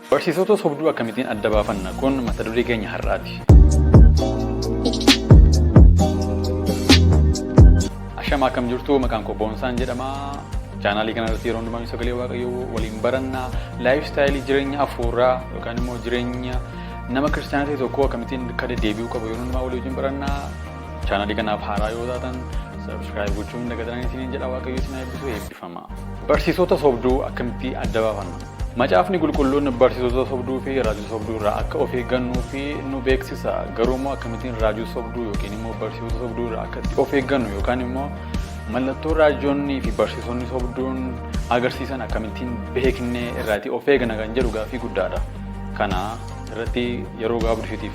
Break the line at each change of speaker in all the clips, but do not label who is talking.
Barsiisota sobduu akkamitiin adda baafanna kun mata duree keenya har'aati. Ashama akkam jirtu maqaan koo Boonsaan jedhama. Chaanaalii kana irratti yeroo hundumaa sagalee Waaqayyoo waliin barannaa laayifstaayilii jireenya afuuraa yookaan immoo jireenya nama kiristaanaa ta'e tokko akkamitiin akka deddeebi'uu qabu yeroo hundumaa walii wajjin barannaa. Chaanaalii kanaaf haaraa yoo taatan subscribe gochuun dagatanii isiniin jedha Waaqayyoo isin eebbisu eebbifama. Barsiisota sobduu akkamitti adda baafanna? Macaafni qulqulluun barsiisota sobduu fi raajii sobduu irraa akka of eeggannuu fi nu beeksisa. Garuu immoo akkamittiin raajii sobduu yookiin immoo barsiisota sobduu irraa akka of eeggannu yookaan immoo mallattoo raajoonnii fi barsiisonni sobduun agarsiisan akkamittiin beeknee irraati of eegna kan jedhu gaaffii guddaadha. Kana irratti yeroo gabaabduutiif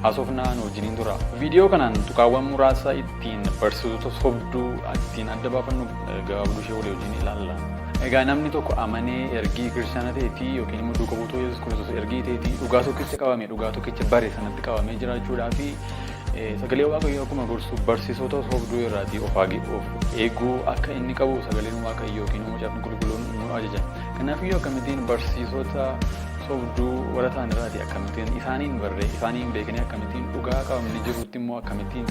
haasofnaa nu wajjiniin tura. Viidiyoo kanaan tuqaawwan muraasa ittiin barsiisota sobduu ittiin adda baafannu gabaabduu ishee walii wajjin ilaalla. Egaa namni tokko amanee ergii kiristaana ta'eetii yookiin immoo duuka buutuu Yesuus Kiristoos ergii ta'eetii dhugaa tokkicha qabamee dhugaa tokkicha bare sanatti qabamee jiraachuudhaa fi sagalee Waaqayyoo akkuma gorsu barsiisota sobduu irraatii of eeguu akka inni qabu sagaleen Waaqayyoo yookiin immoo macaafni qulqulluun nu ajaja. Kanaafiyyuu akkamittiin barsiisota sobduu warra ta'an irraatii akkamittiin isaaniin barree isaaniin beeknee akkamittiin dhugaa qabamne jirutti immoo akkamittiin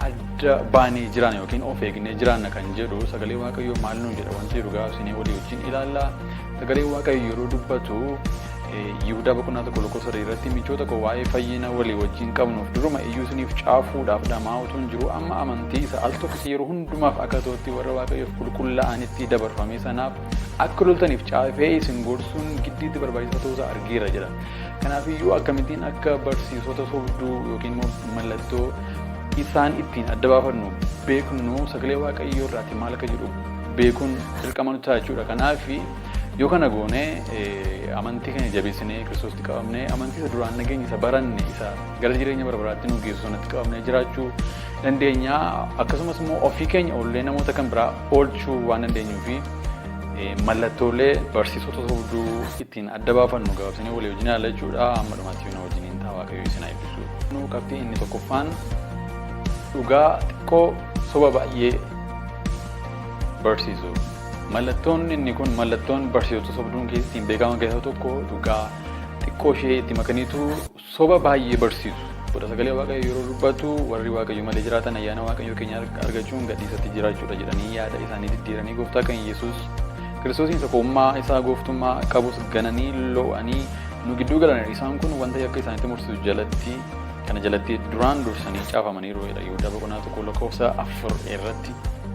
adda baanee jiran yookiin of eegnee jiran kan jedhu sagalee Waaqayyoo maal nu jedha wanti dhugaa isinii walii wajjin ilaalla. Sagalee Waaqayyoo yeroo dubbatu Yihudaa boqonnaa tokko lakkoofsa irratti michoota koo waa'ee fayyina walii wajjin qabnuuf duruma iyyuu isiniif caafuudhaaf dhamaa utuun jiru amma amantii isa al tokkitti yeroo hundumaaf akka ta'utti warra Waaqayyoof qulqullaa'anitti dabarfame sanaaf akka loltaniif caafee isin gorsuun giddiitti barbaachisaa ta'uusaa argeera jedha. Kanaafiyyuu akkamittiin akka barsiisota sobduu yookiin immoo mallattoo isaan ittiin adda baafannu beeknu sagalee Waaqayyoo irraati maal akka jedhu beekuun dirqama nuti jechuudha. Kanaaf yoo kana goone amantii keenya jabeessinee Kiristoositti qabamnee amantii isa duraan nageenya isa baranne isa gara jireenya bara baraatti nu geessu sanatti qabamnee jiraachuu dandeenya. Akkasumas immoo ofii keenya oollee namoota kan biraa oolchuu waan dandeenyuu fi mallattoolee barsiisota sobduu ittiin adda baafannu gabaabsinee walii wajjin ilaalla jechuudha. Amma dhumaatti nu wajjiniin ta'a Waaqayyoo isin eebbisu. Nu qabxii inni tokkoffaan dhugaa xiqqoo soba baay'ee barsiisu. Mallattoon inni kun mallattoon barsiisota sobduun keessatti beekaman keessaa tokko dhugaa xiqqoo ishee itti makaniitu soba baay'ee barsiisu. Godha sagalee Waaqayyoo yeroo dubbatu warri Waaqayyoo malee jiraatan ayyaana Waaqayyoo keenya argachuun gadhiisatti jiraachuudha jedhanii yaada isaanii diddiiranii gooftaa kan Yesuus Kiristoosiin tokkummaa isaa gooftummaa qabus gananii lo'anii nu gidduu galan isaan kun wanta yakka isaaniitti mursiisu jalatti kana jalatti duraan dursanii caafamaniiru jedha Yihudaa boqonnaa tokko lakkoofsa 4 irratti.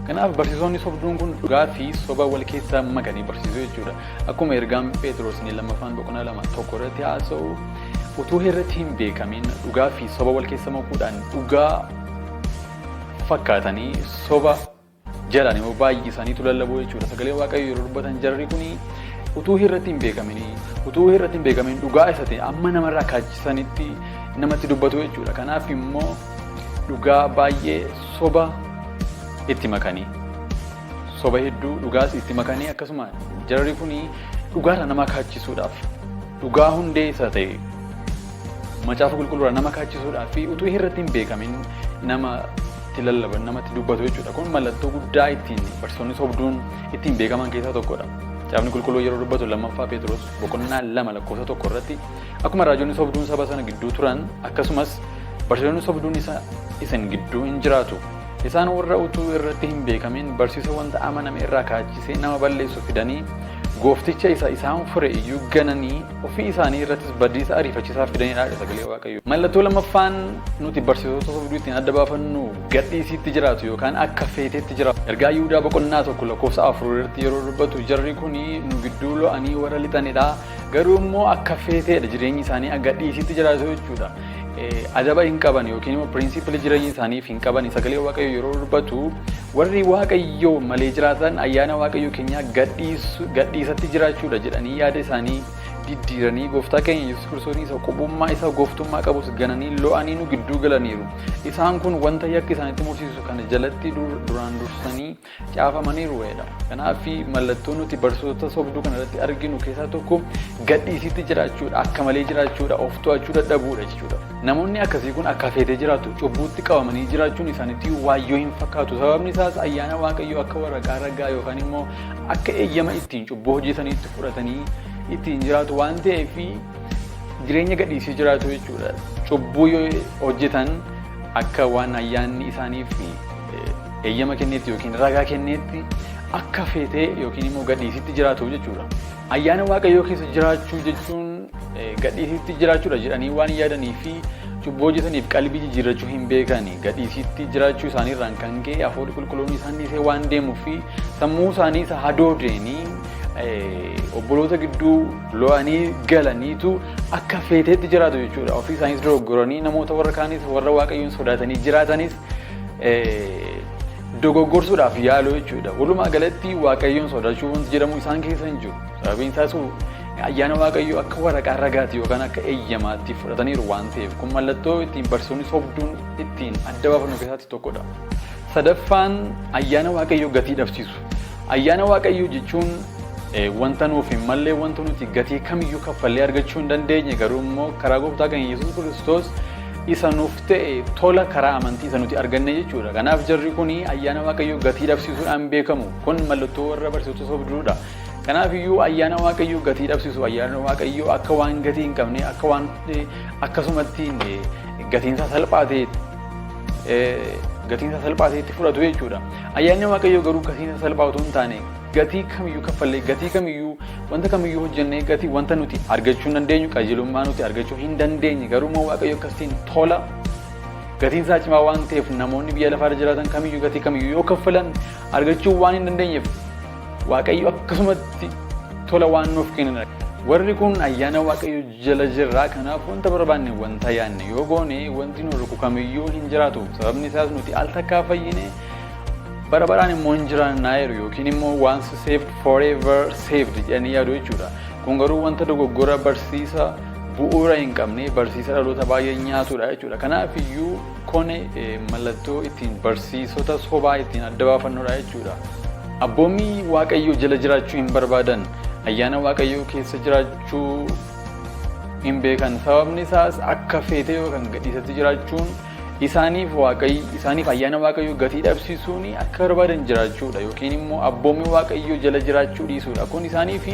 Kanaaf barsiisonni sobduun kun dhugaa fi soba wal keessaa makanii barsiisuu jechuudha. Akkuma ergaan Phexros lammaffaan boqonnaa 2 irratti haasa'u utuu irratti hin beekamin dhugaa fi soba wal keessa makuudhaan dhugaa fakkaatanii soba jalaan immoo baay'ee isaaniitu lallaboo jechuudha. Sagalee Waaqayyoo yeroo dubbatan jarri kuni utuu irratti hin beekamin dhugaa isa ta'e amma namarraa kaachisanitti namatti dubbatu jechuudha. Kanaaf immoo dhugaa baay'ee soba itti makanii soba hedduu dhugaas itti makanii akkasuma jarri kuni dhugaarra nama kaachisuudhaaf dhugaa hundee isa ta'e macaafa qulqulluurraa nama kaachisuudhaaf fi utuu irratti hin beekamin namatti lallaban namatti dubbatu jechuudha. Kun mallattoo guddaa ittiin barsiisonni sobduun ittiin beekaman keessaa tokkodha. Macaafni qulqulluu yeroo dubbatu lammaffaa Phexros boqonnaa 2 lakkoofsa 1 irratti akkuma raajonni sobduun saba sana gidduu turan akkasumas barsiisonni sobduun isin gidduu hin jiraatu. Isaan warra utuu irratti hin beekamin barsiisa wanta amaname irraa kaachisee nama balleessu fidanii goofticha isaan fure iyyuu gananii ofii isaanii irrattis badiisa ariifachiisaa fidanidha sagalee Waaqayyoo. Mallattoo lammaffaan nuti barsiisota sobduu ittiin adda baafannu gadhiisitti jiraatu yookaan akka feeteetti jiraatu. Ergaa Yihudaa boqonnaa 1 lakkoofsa 4 irratti yeroo dubbatu jarri kuni nu gidduu lo'anii warra lixanidha. Garuu immoo akka feeteedha jireenyi isaanii gadhiisitti jiraatu jechuudha. Adaba hin qaban yookiin immoo piriinsiipilii jireenya isaaniif hin qaban sagalee Waaqayyoo yeroo dubbatu warri Waaqayyoo malee jiraatan ayyaana Waaqayyoo keenyaa gadhiisatti jiraachuudha jedhanii yaada isaanii diddiiranii gooftaa keenya Yesuus Kiristoos isa qubummaa isa gooftummaa qabus gananii lo'anii nu gidduu galaniiru. Isaan kun wanta yakka isaaniitti mursiisu kana jalatti duraan dursanii caafamaniiru jedha. Kanaaf mallattoo nuti barsiisota sobduu kana irratti arginu keessaa tokko gadhiisitti jiraachuudha akka malee jiraachuudha of to'achuu dadhabuudha jechuudha. Namoonni akkasii kun akka feetee jiraatu cubbuutti qabamanii jiraachuun isaaniitti waayyoo hin fakkaatu. Sababni isaas ayyaana Waaqayyoo akka waraqaa ragaa yookaan immoo akka eeyyama ittiin cubbuu hojjetaniitti fudhatanii ittiin jiraatu waan ta'eef jireenya gadhiisii jiraatu jechuudha. Cubbuu yoo hojjetan akka waan ayyaanni isaaniif eeyyama kenneetti yookiin ragaa kenneetti akka feetee yookiin immoo gadhiisitti jiraatu jechuudha. Ayyaana Waaqayyoo keessa jiraachuu jechuun gadhiisitti jiraachuudha jedhanii waan yaadanii fi cubbuu hojjetaniif qalbii jijjiirrachuu hin beekani. Gadhiisitti jiraachuu isaaniirraan kan ka'e hafuurri qulqulluun isaan dhiisee waan deemuu fi sammuu isaanii isa hadoodeenii obboloota gidduu lo'anii galaniitu akka feeteetti jiraatu jechuudha. Ofii isaaniis dogoggoranii namoota warra kaanis warra Waaqayyoon sodaatanii jiraatanis dogoggorsuudhaaf yaaluu jechuudha. Walumaa galatti Waaqayyoon sodaachuu wanti jedhamu isaan keessa hin jiru. Sababiin isaas ayyaana Waaqayyoo akka waraqaa ragaati yookaan akka eeyyamaatti fudhataniiru waan ta'eef kun mallattoo ittiin barsiisonni sobduun ittiin adda baafannu keessaatti tokkodha. Sadaffaan ayyaana Waaqayyoo gatii dhabsiisu. Ayyaana Waaqayyoo jechuun wanta nuuf hin malle wanta nuti gatii kamiyyuu kaffallee argachuu hin dandeenye garuu immoo karaa gooftaa keenya Yesuus Kiristoos isa nuuf ta'e tola karaa amantii isa nuti arganne jechuudha. Kanaaf jarri kun ayyaana Waaqayyoo gatii dhabsiisuudhaan beekamu. Kun mallattoo warra barsiisota sobduudha. Kanaaf iyyuu ayyaana Waaqayyoo gatii dhabsiisu ayyaana Waaqayyoo akka waan gatii hin qabne akka waan akkasumatti gatiinsa salphaateetti fudhatu jechuudha. Ayyaanni Waaqayyoo garuu gatiinsa salphaa otoo hin taane gatii kamiyyuu kaffallee gatii kamiyyuu wanta kamiyyuu hojjennee gatii wanta nuti argachuu hin dandeenyu qajeelummaa nuti argachuu hin dandeenye garuu immoo Waaqayyoo akkasiin tola gatiinsaa cimaa waan ta'eef namoonni biyya lafaarra jiraatan kamiyyuu gatii kamiyyuu yoo kaffalan argachuu waan hin dandeenyeef Waaqayyo akkasumatti tola waan nuuf kennan. Warri kun ayyaana Waaqayyoo jala jirraa kanaaf wanta barbaanne wanta yaanne yoo goone wanti nu ruku kamiyyuu hin jiraatu. Sababni isaas nuti al takkaa fayyine bara baraan immoo hin jiraannaa jiru yookiin immoo once saved forever saved jedhanii yaadu jechuudha. Kun garuu wanta dogoggora barsiisa bu'uura hin qabne barsiisa dhaloota baay'ee nyaatudha jechuudha. Kanaaf iyyuu kun mallattoo ittiin barsiisota sobaa ittiin adda baafannudha jechuudha. Abboommii Waaqayyoo jala jiraachuu hin barbaadan ayyaana Waaqayyoo keessa jiraachuu hin beekan. Sababni isaas akka feetee yookaan gadhiisatti jiraachuun isaaniif ayyaana Waaqayyoo gatii dhabsiisuun akka barbaadan jiraachuudha yookiin immoo abboommii Waaqayyoo jala jiraachuu dhiisuudha. Kun isaaniif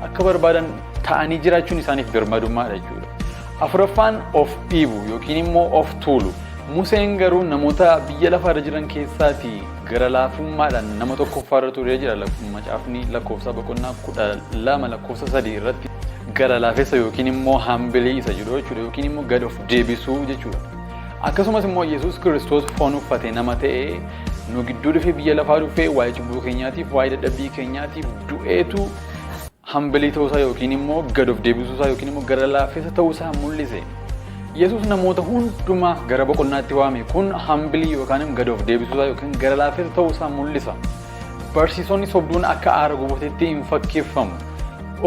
akka barbaadan ta'anii jiraachuun isaaniif birmadummaadha jechuudha. Afuraffaan of dhiibu yookiin immoo of tuulu. Museen garuu namoota biyya lafaarra jiran keessaati gara laafummaadhaan nama tokkoffaarra turee jira. Macaafni lakkoofsa boqonnaa 12 lakkoofsa 3 irratti gara laafessa yookiin immoo hambilii isa jedhu jechuudha yookiin immoo gad of deebisuu jechuudha. Akkasumas immoo Yesuus Kiristoos foon uffatee nama ta'ee nu gidduu dhufee biyya lafaa dhufee waa'ee cubbuu keenyaatiif waa'ee dadhabbii keenyaatiif du'eetu hambilii ta'uusaa yookiin immoo gad of deebisuusaa yookiin immoo gara laafessa ta'uusaa mul'ise. Yesuus namoota hundumaa gara boqonnaatti waame kun hambilii yookaan gad of deebisuusaa yookiin gara laafessa ta'uusaa mul'isa. Barsiisonni sobduun akka aara gubateetti hin fakkeeffamu.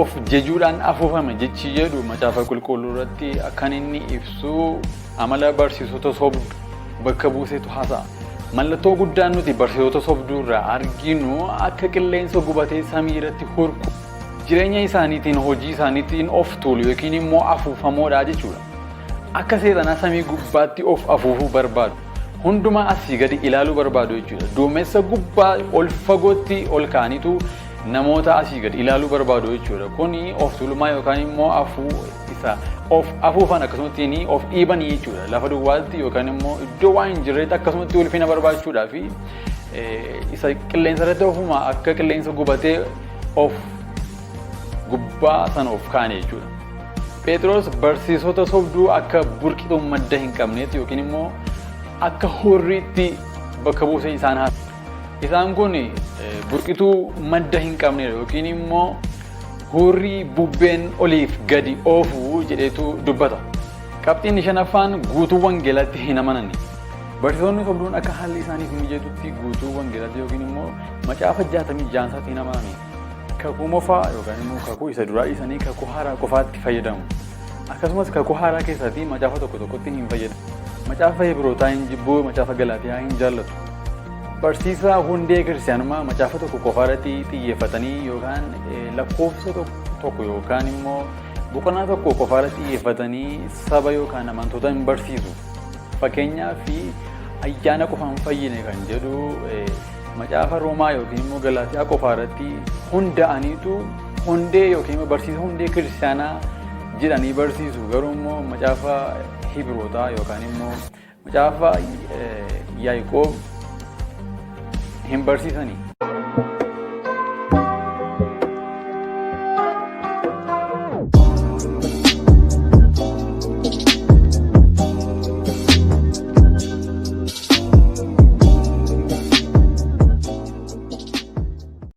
Of jejuudhaan afuufame jechi jedhu macaafa qulqulluu irratti akkan inni ibsu amala barsiisota sobduu bakka buusetu haasa'a. Mallattoo guddaan nuti barsiisota sobduu irraa arginu akka qilleensa gubatee samii irratti hurku jireenya isaaniitiin hojii isaaniitiin of tuulu yookiin immoo afuufamoodha jechuudha. Akka seexanaa samii gubbaatti of afuufuu barbaadu. Hundumaa asii gadi ilaaluu barbaadu jechuudha. Duumessa gubbaa ol fagootti ol kaanitu namoota asii gadi ilaaluu barbaadu jechuudha. Kuni of tuulummaa yookaan immoo of afuufan akkasumatti of dhiibanii jechuudha. Lafa duwwaatti yookaan immoo iddoo waan hin jirretti akkasumatti ulfina barbaachuudhaa fi isa qilleensa irratti ofuma akka qilleensa gubatee of gubbaa sana of kaane jechuudha. Phexros barsiisota sobduu akka burqituu madda hin qabneetti yookiin immoo akka hurriitti bakka buusee isaan haasa. Isaan kun burqituu madda hin qabnedha yookiin immoo hurrii bubbeen oliif gadi oofuu jedheetu dubbata. Qabxiin shanaffaan guutuu wangeelatti hin amanani. Barsiisonni sobduun akka haalli isaaniif mijatutti guutuu wangeelatti yookiin immoo macaafa 66 hin amanani. Kakuu mofaa yookaan immoo kakuu isa duraa dhiisanii kakuu haaraa qofaatti fayyadamu. Akkasumas kakuu haaraa keessatti macaafa tokko tokkotti hin fayyadamu. Macaafa Ibrootaa hin jibbu, macaafa Galaatiyaa hin jaallatu. Barsiisaa hundee kiristaanummaa macaafa tokko qofaarratti xiyyeeffatanii yookaan lakkoofsa tokko yookaan immoo boqonnaa tokko qofaarratti xiyyeeffatanii saba yookaan amantoota hin barsiisu. Fakkeenyaaf ayyaana qofaan fayyine kan jedhu macaafa Roomaa yookiin immoo Galaatiyaa qofaarratti hunda'aniitu hundee yookiin immoo barsiisa hundee kiristaanaa jedhanii barsiisu. Garuu immoo macaafa Hibrootaa yookaan immoo macaafa Yaaqoob hin barsiisanii.